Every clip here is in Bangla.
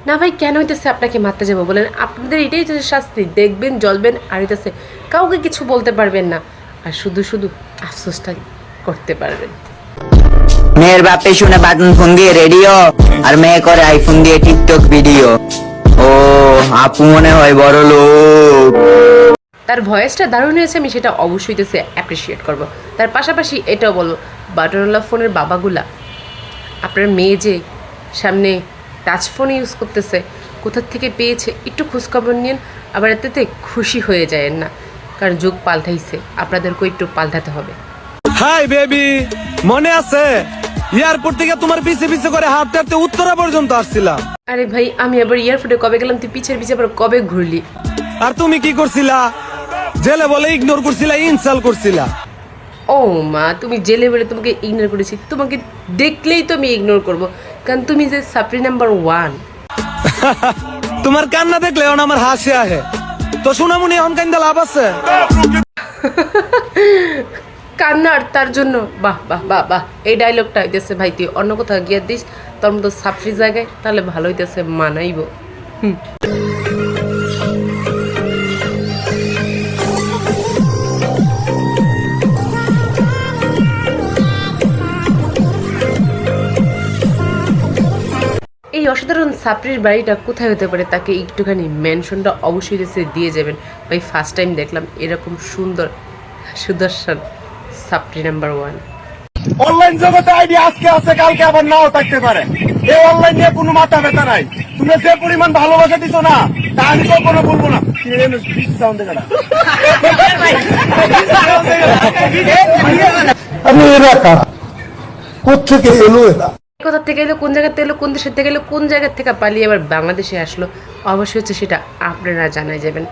না ভাই কেন হইতেছে আপনাকে মারতে যাবো বলেন? আপনাদের এটাই হচ্ছে শাস্তি, দেখবেন জ্বলবেন আর হইতেছে কাউকে কিছু বলতে পারবেন না, আর শুধু শুধু আফসোসটা করতে পারবেন। মেয়ের বাপে শুনে বাটন ফোন দিয়ে রেডিও, আর মেয়ে করে আইফোন দিয়ে টিকটক ভিডিও। ও আপু মনে হয় বড় লোক। তার ভয়েসটা দারুণ হয়েছে, আমি সেটা অবশ্যই হইতেছে অ্যাপ্রিসিয়েট করব। তার পাশাপাশি এটাও বলবো, বাটনওয়ালা ফোনের বাবাগুলা, আপনার মেয়ে যে সামনে টাচ ফোন ইউজ করতেছে, কোথার থেকে পেয়েছে একটু খোঁজখবর নিন, আবার এতে খুশি হয়ে যায়েন না, কারণ যুগ পাল্টাইছে, আপনাদেরকেও একটু পাল্টাতে হবে। হাই বেবি, মনে আছে এয়ারপোর্ট থেকে তোমার পিছে পিছে করে হাঁটতে হাঁটতে উত্তরা পর্যন্ত আসছিলাম? আরে ভাই আমি আবার এয়ারপোর্টে কবে গেলাম, তুই পিছের পিছে আবার কবে ঘুরলি? আর তুমি কি করছিলা? জেলে বলে ইগনোর করছিলা, ইনসাল্ট করছিলা। ও মা, তুমি জেলে বেড়ে তোমাকে ইগনোর করেছি? তোমাকে দেখলেই তো আমি ইগনোর করব, কারণ তুমি যে সাপ্রি নাম্বার 1। তোমার কান্না দেখলে এখন আমার হাসি আহে, তো সোনামণি এখন কান্দা লাভ আছে? কান্নার তার জন্য বাহ বাহ বাহ বাহ, এই ডায়লগটা হইতেছে ভাই তুই অন্য কোথাও গিয়ে দিস তোর মতো সাপ্রি জায়গায়, তাহলে ভালো হইতেছে, মানাইব। এই অসাধারণ সাপ্রির বাড়িটা কোথায় হতে পারে, তাকে একটুখানি মেনশনটা অবশ্যই দিয়ে যাবেন ভাই। ফার্স্ট টাইম দেখলাম এরকম সুন্দর সুদর্শন সাপ্রি নাম্বার 1। অনলাইন জগতে আইডি আজকে আছে, কালকে আবার নাও থাকতে পারে। এই অনলাইন নিয়ে কোনো মাথা ব্যথা নাই। তুমি যে পরিমাণ ভালোবাসা দিছো না, তা আমি কখনো বলবো না। আমি এরা কারা, কোথেকে এলো এরা? কোথা থেকে এলো, কোন জায়গা থেকে এলো, কোন দেশের থেকে এলো, কোন জায়গা থেকে পালিয়ে আবার বাংলাদেশে আসলো, অবশ্যই হচ্ছে সেটা আপনারা জানাই যাবেন।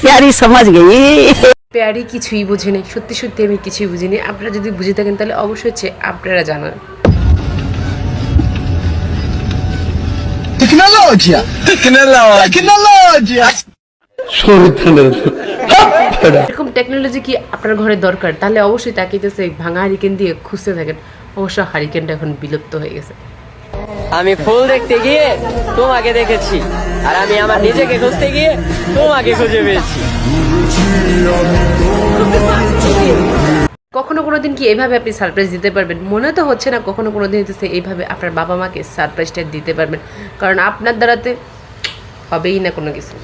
প্যারি সমাজ গেই। প্যারি কিছুই বুঝিনি, সত্যি সত্যি আমি কিছুই বুঝিনি। আপনারা যদি বুঝে থাকেন তাহলে অবশ্যই হচ্ছে আপনারা জানান। এরকম টেকনোলজি কি আপনার ঘরে দরকার? তাহলে অবশ্যই তাকিয়েছে ভাঙা হারিকেন দিয়ে খুঁজতে থাকেন। অবশ্য হারিকেনটা এখন বিলুপ্ত হয়ে গেছে। আমি ফুল দেখতে গিয়ে তোমাকে দেখেছি, আর আমি আমার নিজেকে খুঁজতে গিয়ে তোমাকে খুঁজে পেয়েছি। কখনো কোনো দিন কি এইভাবে আপনি সারপ্রাইজ দিতে পারবেন? মনে তো হচ্ছে না কখনো কোনো দিন হচ্ছে এইভাবে আপনার বাবা মাকে সারপ্রাইজটা দিতে পারবেন, কারণ আপনার দ্বারাতে হবেই না কোনো কিছু।